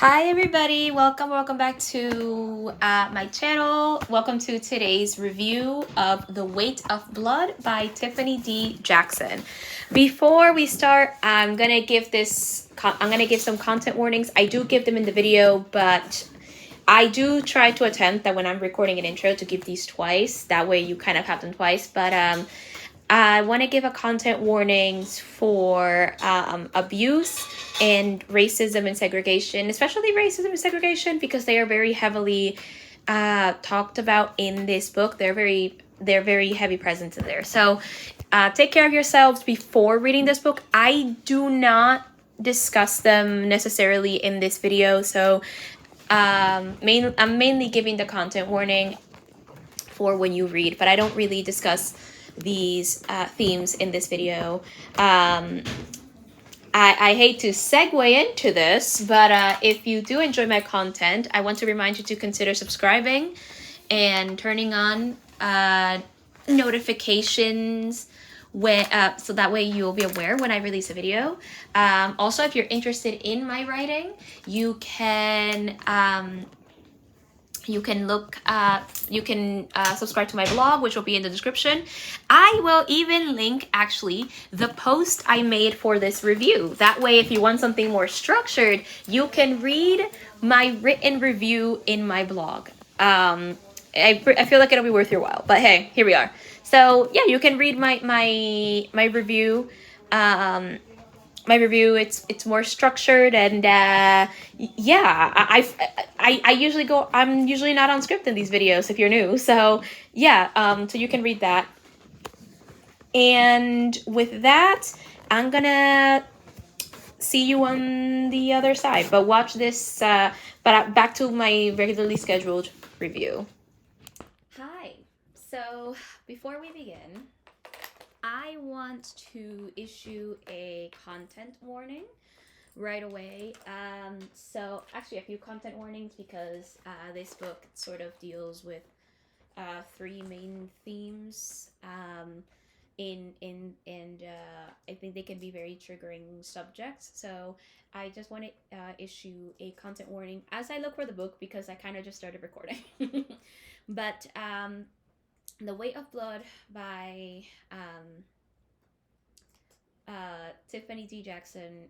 Hi everybody, welcome back to my channel. Welcome to today's review of The Weight of Blood by Tiffany D. Jackson. Before we start, I'm gonna give some content warnings. I do give them in the video, but I do try to attempt that when I'm recording an intro to give these twice. That way you kind of have them twice. But I want to give a content warnings for abuse and racism and segregation, especially racism and segregation, because they are very heavily talked about in this book. They're very heavy presence in there. So take care of yourselves before reading this book. I do not discuss them necessarily in this video, so I'm mainly giving the content warning for when you read, but I don't really discuss these themes in this video. I hate to segue into this, but if you do enjoy my content, I want to remind you to consider subscribing and turning on notifications so that way you'll be aware when I release a video. Also, if you're interested in my writing, you can subscribe to my blog, which will be in the description. I will even link actually the post I made for this review. That way, if you want something more structured, you can read my written review in my blog. I feel like it'll be worth your while, but hey, here we are. So yeah, you can read my review. My review, it's more structured, and yeah, I usually I'm usually not on script in these videos if you're new, so yeah, so you can read that. And with that, I'm gonna see you on the other side, but watch this but back to my regularly scheduled review. Hi. So before we begin, I want to issue a content warning right away. So actually a few content warnings, because this book sort of deals with three main themes. I think they can be very triggering subjects. So I just want to issue a content warning as I look for the book, because I kind of just started recording. But The Weight of Blood by Tiffany D. Jackson,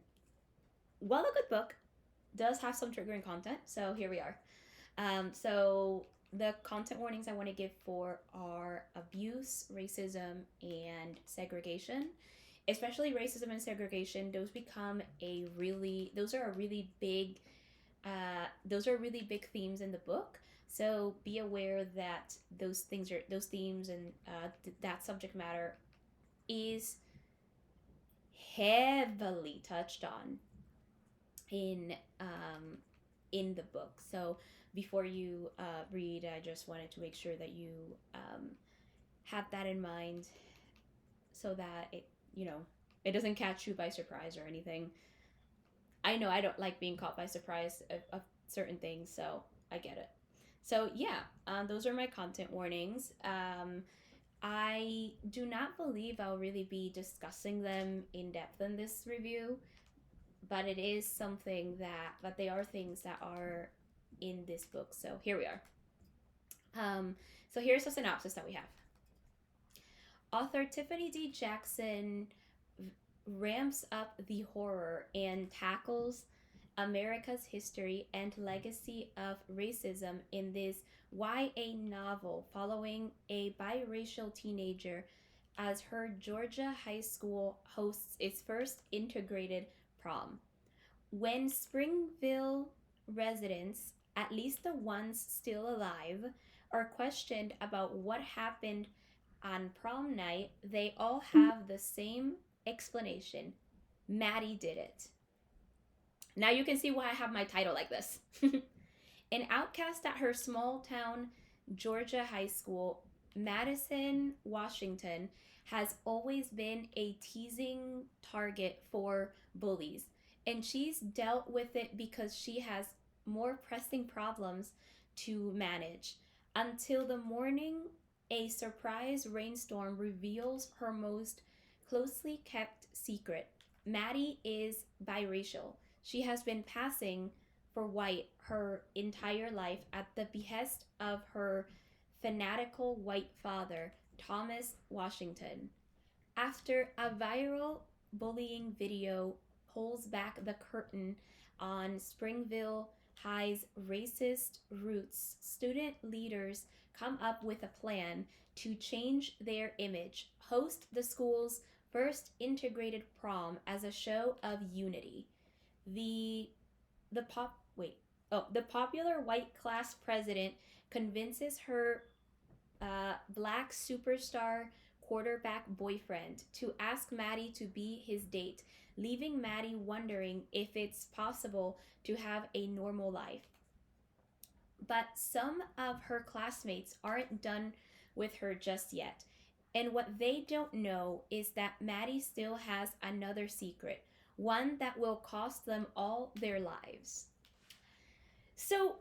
while a good book, does have some triggering content. So here we are. So the content warnings I want to give for are abuse, racism, and segregation. Especially racism and segregation, those are really big themes in the book. So be aware that those themes and that subject matter is heavily touched on in the book. So before you read, I just wanted to make sure that you have that in mind, so that it doesn't catch you by surprise or anything. I know I don't like being caught by surprise of certain things, so I get it. So yeah, those are my content warnings. I do not believe I'll really be discussing them in depth in this review, but it is something but they are things that are in this book. So here we are. So here's a synopsis that we have. Author Tiffany D. Jackson ramps up the horror and tackles America's history and legacy of racism in this YA novel, following a biracial teenager as her Georgia high school hosts its first integrated prom. When Springville residents, at least the ones still alive, are questioned about what happened on prom night, they all have the same explanation: Maddy did it. Now you can see why I have my title like this. An outcast at her small town Georgia high school, Madison, Washington, has always been a teasing target for bullies, and she's dealt with it because she has more pressing problems to manage. Until the morning a surprise rainstorm reveals her most closely kept secret. Maddy is biracial. She has been passing for white her entire life at the behest of her fanatical white father, Thomas Washington. After a viral bullying video pulls back the curtain on Springville High's racist roots, student leaders come up with a plan to change their image, host the school's first integrated prom as a show of unity. The the pop wait the popular white class president convinces her black superstar quarterback boyfriend to ask Maddy to be his date, leaving Maddy wondering if it's possible to have a normal life. But some of her classmates aren't done with her just yet. And what they don't know is that Maddy still has another secret, one that will cost them all their lives. So,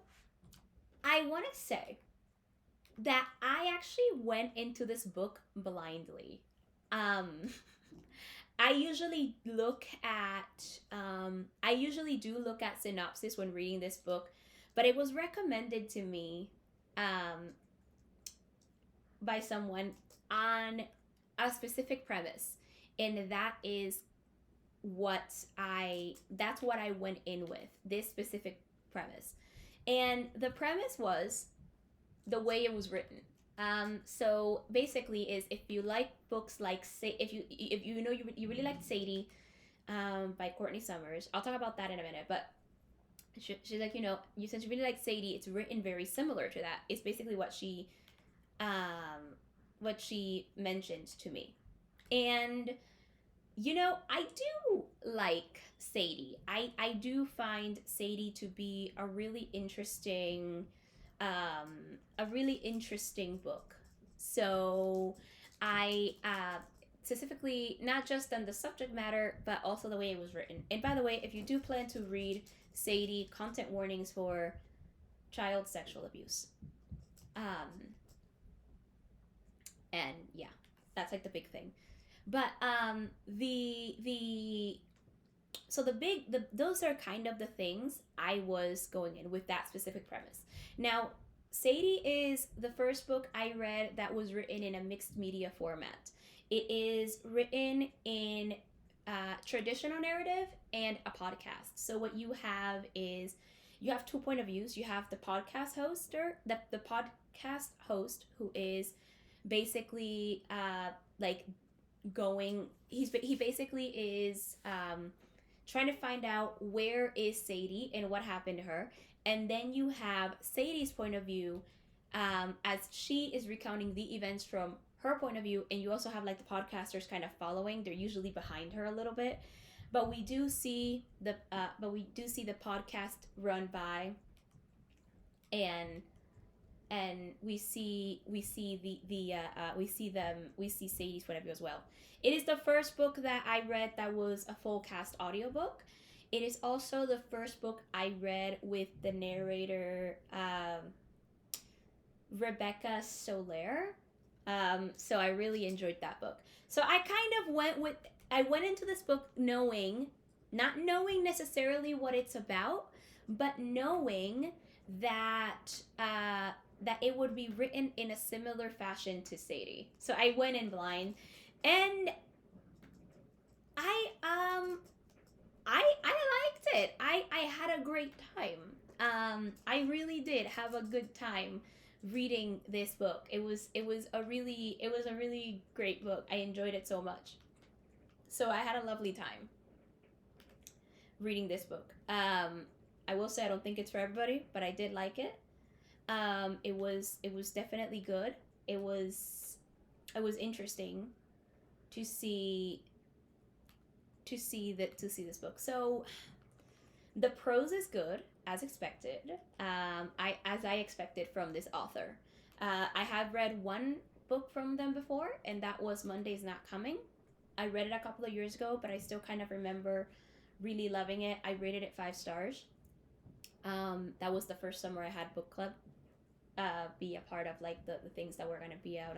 I want to say that I actually went into this book blindly. Um, I usually do look at synopsis when reading this book, but it was recommended to me by someone on a specific premise, and that's what I went in with, this specific premise. And the premise was the way it was written. So basically, is if you like books like if you know you really liked Sadie, by Courtney Summers. I'll talk about that in a minute, but she's like, since you really like Sadie, it's written very similar to that. It's basically what she mentioned to me, and I do like Sadie. I do find Sadie to be a really interesting book. So I specifically, not just on the subject matter, but also the way it was written. And by the way, if you do plan to read Sadie, content warnings for child sexual abuse. And yeah, that's like the big thing. But those are kind of the things I was going in with, that specific premise. Now, Sadie is the first book I read that was written in a mixed media format. It is written in traditional narrative and a podcast. So what you have is, you have 2 point of views. You have the podcast host who is basically he basically is trying to find out where is Sadie and what happened to her. And then you have Sadie's point of view, as she is recounting the events from her point of view, and you also have like the podcasters kind of following. They're usually behind her a little bit, but we do see the podcast run by, and we see Sadie's point of view as well. It is the first book that I read that was a full cast audiobook. It is also the first book I read with the narrator, Rebecca Soler. So I really enjoyed that book. So I went into this book not knowing necessarily what it's about, but knowing that it would be written in a similar fashion to Sadie. So I went in blind, and I liked it. I had a great time. I really did have a good time reading this book. It was a really great book. I enjoyed it so much. So I had a lovely time reading this book. I will say I don't think it's for everybody, but I did like it. It was definitely good. It was interesting to see this book. So the prose is good, as expected. As I expected from this author. I have read one book from them before, and that was Monday's Not Coming. I read it a couple of years ago, but I still kind of remember really loving it. I rated it 5 stars. That was the first summer I had book club. Be a part of like the things that were going to be out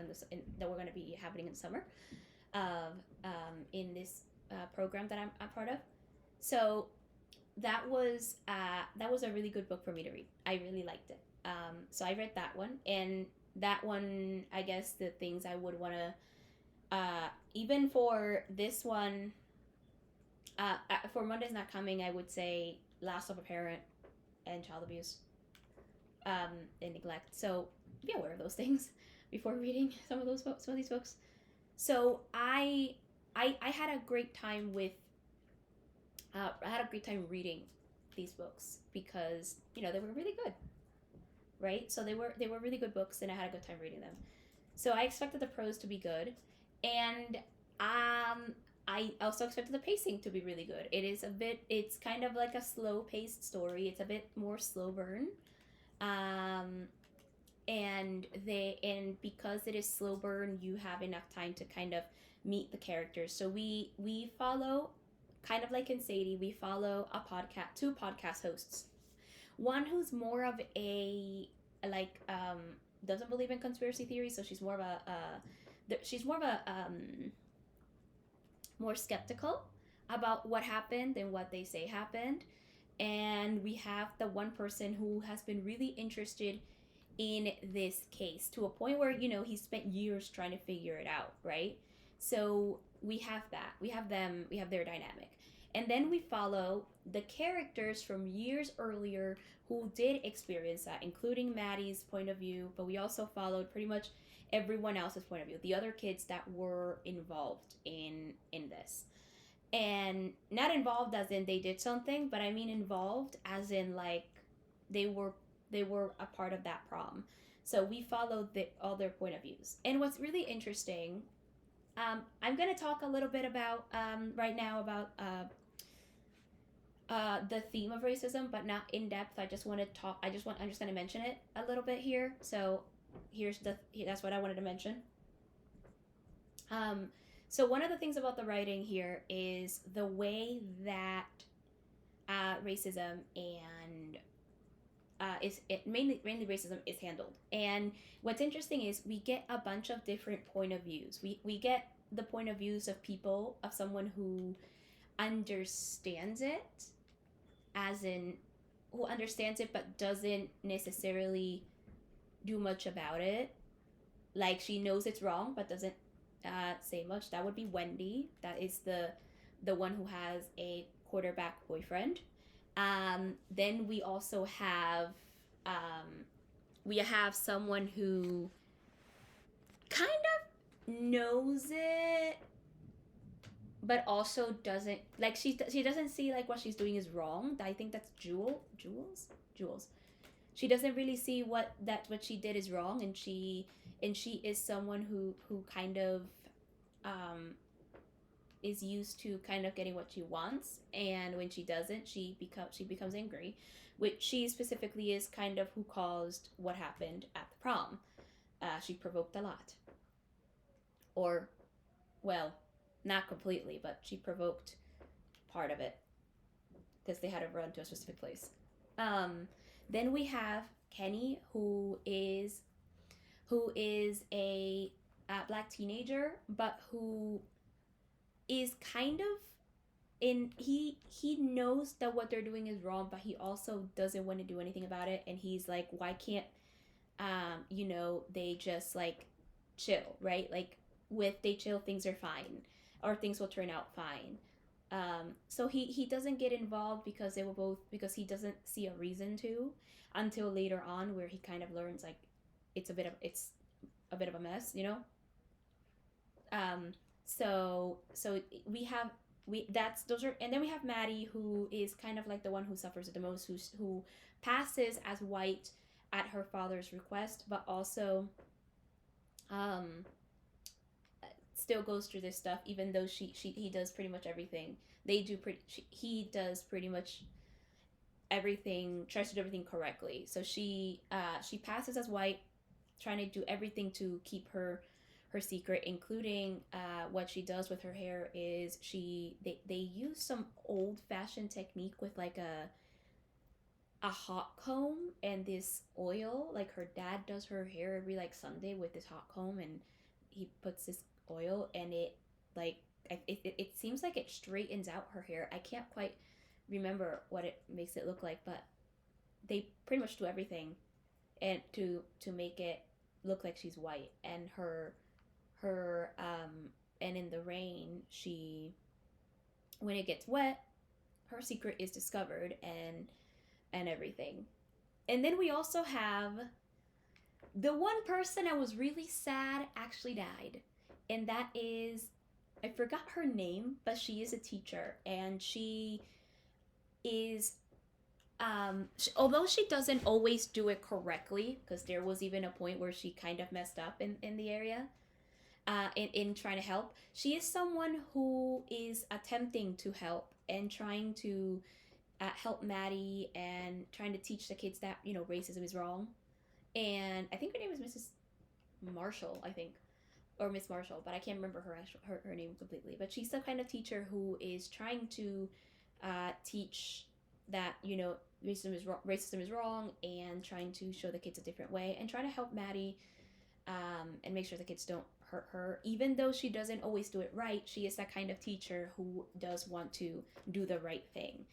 that were going to be happening in summer, in this program that I'm a part of. So that was a really good book for me to read. I really liked it. So I read that one, and that one, I guess the things I would want to, even for this one, for Monday's Not Coming, I would say Loss of a Parent and Child Abuse, and neglect. So be aware of those things before reading some of these books. So I had a great time with I had a great time reading these books because they were really good, right? So they were really good books, and I had a good time reading them. So I expected the prose to be good, and I also expected the pacing to be really good. It's kind of like a slow paced story. It's a bit more slow burn, um, and because it is slow burn, you have enough time to kind of meet the characters. So we follow, kind of like in Sadie, we follow two podcast hosts. One who's more of a like doesn't believe in conspiracy theories, so she's more of a more skeptical about what happened and what they say happened. And we have the one person who has been really interested in this case to a point where he spent years trying to figure it out, right? So we have that, we have their dynamic. And then we follow the characters from years earlier who did experience that, including Maddy's point of view, but we also followed pretty much everyone else's point of view, the other kids that were involved in this. And not involved as in they did something, but I mean involved as in like they were they were a part of that prom. So we followed all their point of views. And what's really interesting, I'm going to talk a little bit about right now about the theme of racism, but not in depth. I just want to talk. I'm just going to mention it a little bit here. So that's what I wanted to mention. So one of the things about the writing here is the way that racism and mainly racism is handled. And what's interesting is we get a bunch of different point of views. We get the point of views of people, of someone who understands it, as in who understands it but doesn't necessarily do much about it. Like she knows it's wrong but doesn't say much. That would be Wendy. That is the one who has a quarterback boyfriend. Then we also have someone who kind of knows it, but also doesn't, like, she doesn't see like what she's doing is wrong. I think that's Jules. She doesn't really see what she did is wrong, and she is someone who kind of is used to kind of getting what she wants, and when she doesn't, she becomes angry, which she specifically is kind of who caused what happened at the prom. She provoked a lot, or, well, not completely, but she provoked part of it because they had to run to a specific place. Then we have Kenny, who is a black teenager, but who is kind of he knows that what they're doing is wrong, but he also doesn't want to do anything about it. And he's like, why can't they just like chill, right? Like, with they chill, things are fine, or things will turn out fine. So he doesn't get involved because he doesn't see a reason to, until later on, where he kind of learns like it's a bit of a mess, So and then we have Maddy, who is kind of like the one who suffers the most, who passes as white at her father's request, but also still goes through this stuff, even though he does pretty much everything. He does pretty much everything, tries to do everything correctly. So she passes as white, trying to do everything to keep her secret, including what she does with her hair is they use some old-fashioned technique with like a hot comb and this oil. Like, her dad does her hair every like Sunday with this hot comb, and he puts this oil, and it seems like it straightens out her hair. I can't quite remember what it makes it look like, but they pretty much do everything and to make it look like she's white. And her and in the rain, she, when it gets wet, her secret is discovered, and everything. And then we also have the one person I was really sad actually died, and that is, I forgot her name, but she is a teacher, and she is although she doesn't always do it correctly, because there was even a point where she kind of messed up in the area, in trying to help. She is someone who is attempting to help and trying to help Maddy and trying to teach the kids that, you know, racism is wrong. And I think her name is Mrs. Marshall, I think, or Miss Marshall, but I can't remember her name completely. But she's the kind of teacher who is trying to teach that, you know, racism is wrong, and trying to show the kids a different way, and try to help Maddy, and make sure the kids don't hurt her. Even though she doesn't always do it right, she is that kind of teacher who does want to do the right thing.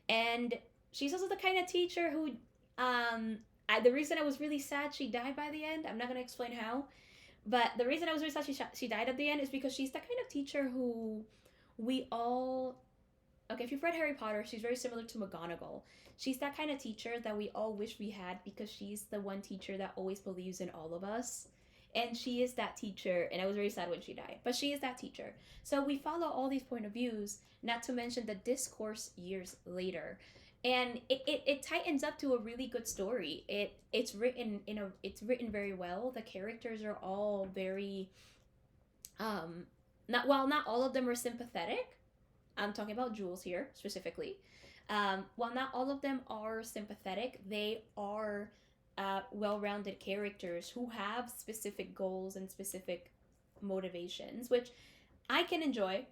And she's also the kind of teacher who, the reason I was really sad she died by the end, I'm not going to explain how, but the reason I was really sad she died at the end is because she's the kind of teacher who we all, okay, if you've read Harry Potter, she's very similar to McGonagall. She's that kind of teacher that we all wish we had, because she's the one teacher that always believes in all of us. And she is that teacher, and I was very sad when she died, but she is that teacher. So we follow all these point of views, not to mention the discourse years later. And it tightens up to a really good story. It's written very well. The characters are all very not all of them are sympathetic. I'm talking about Jules here specifically. While not all of them are sympathetic, they are well-rounded characters who have specific goals and specific motivations, which I can enjoy.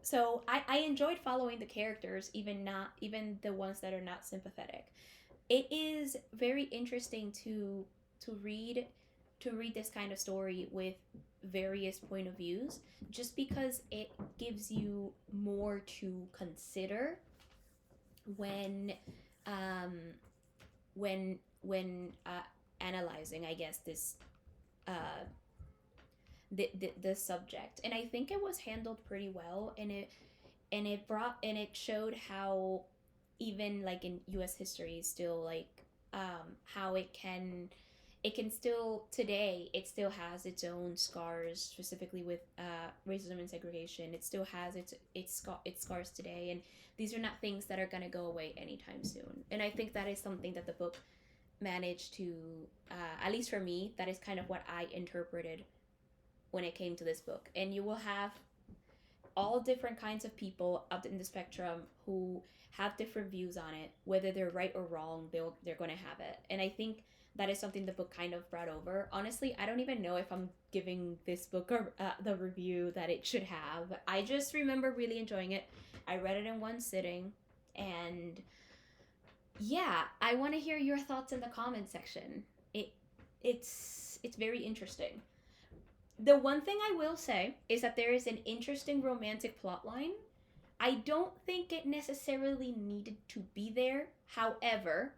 So I enjoyed following the characters, even the ones that are not sympathetic. It is very interesting to read this kind of story with various point of views, just because it gives you more to consider when analyzing, I guess, this the subject. And I think it was handled pretty well, and it showed how, even like in US history, still like how it can still today, it still has its own scars, specifically with racism and segregation. It still has its scars today, and these are not things that are going to go away anytime soon. And I think that is something that the book managed to, at least for me, that is kind of what I interpreted when it came to this book. And you will have all different kinds of people up in the spectrum who have different views on it. Whether they're right or wrong, they're going to have it. And I think that is something the book kind of brought over. Honestly, I don't even know if I'm giving this book the review that it should have. I just remember really enjoying it. I read it in one sitting, and yeah, I want to hear your thoughts in the comment section. It's very interesting. The one thing I will say is that there is an interesting romantic plotline. I don't think it necessarily needed to be there. However,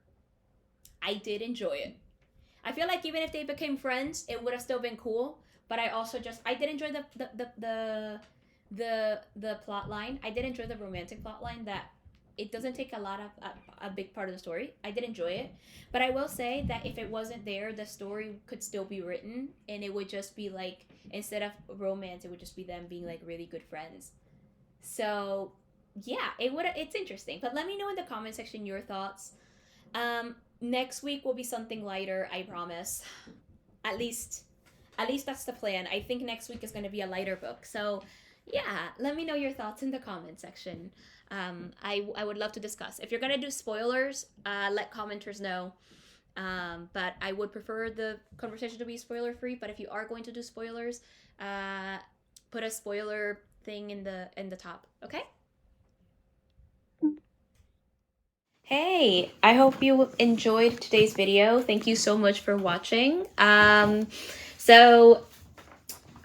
I did enjoy it. I feel like even if they became friends, it would have still been cool. But I also I did enjoy the plot line. I did enjoy the romantic plot line, that it doesn't take a big part of the story. I did enjoy it. But I will say that if it wasn't there, the story could still be written, and it would just be like, instead of romance, it would just be them being like really good friends. So yeah, it's interesting. But let me know in the comment section your thoughts. Next week will be something lighter, I promise. At least that's the plan. I think next week is going to be a lighter book. So yeah, let me know your thoughts in the comment section. I would love to discuss. If you're going to do spoilers, let commenters know. But I would prefer the conversation to be spoiler free. But if you are going to do spoilers, put a spoiler thing in the top. Okay? Hey, I hope you enjoyed today's video. Thank you so much for watching. So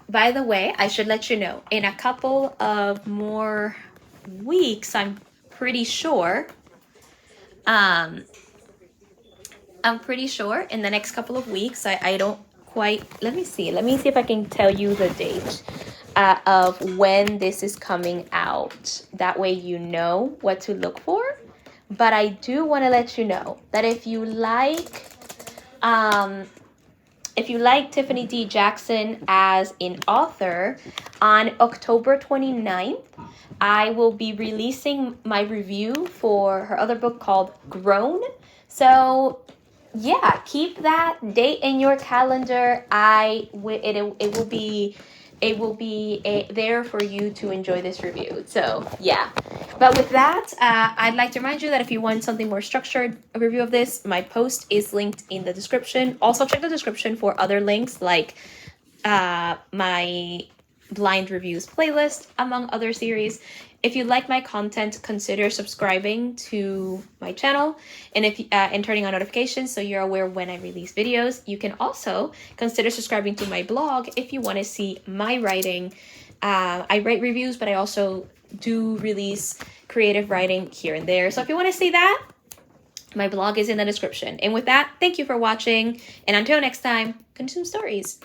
by the way, I should let you know, in a couple of more weeks, I'm pretty sure, in the next couple of weeks, I don't quite, let me see if I can tell you the date of when this is coming out. That way you know what to look for. But I do want to let you know that if you like Tiffany D. Jackson as an author, on October 29th, I will be releasing my review for her other book called Grown. So yeah, keep that date in your calendar. It will be there for you to enjoy this review. So yeah. But with that, I'd like to remind you that if you want something more structured, a review of this, my post is linked in the description. Also, check the description for other links like my blind reviews playlist, among other series. If you like my content, consider subscribing to my channel and turning on notifications so you're aware when I release videos. You can also consider subscribing to my blog if you want to see my writing. I write reviews, but I also do release creative writing here and there. So if you want to see that, my blog is in the description. And with that, thank you for watching. And until next time, consume stories.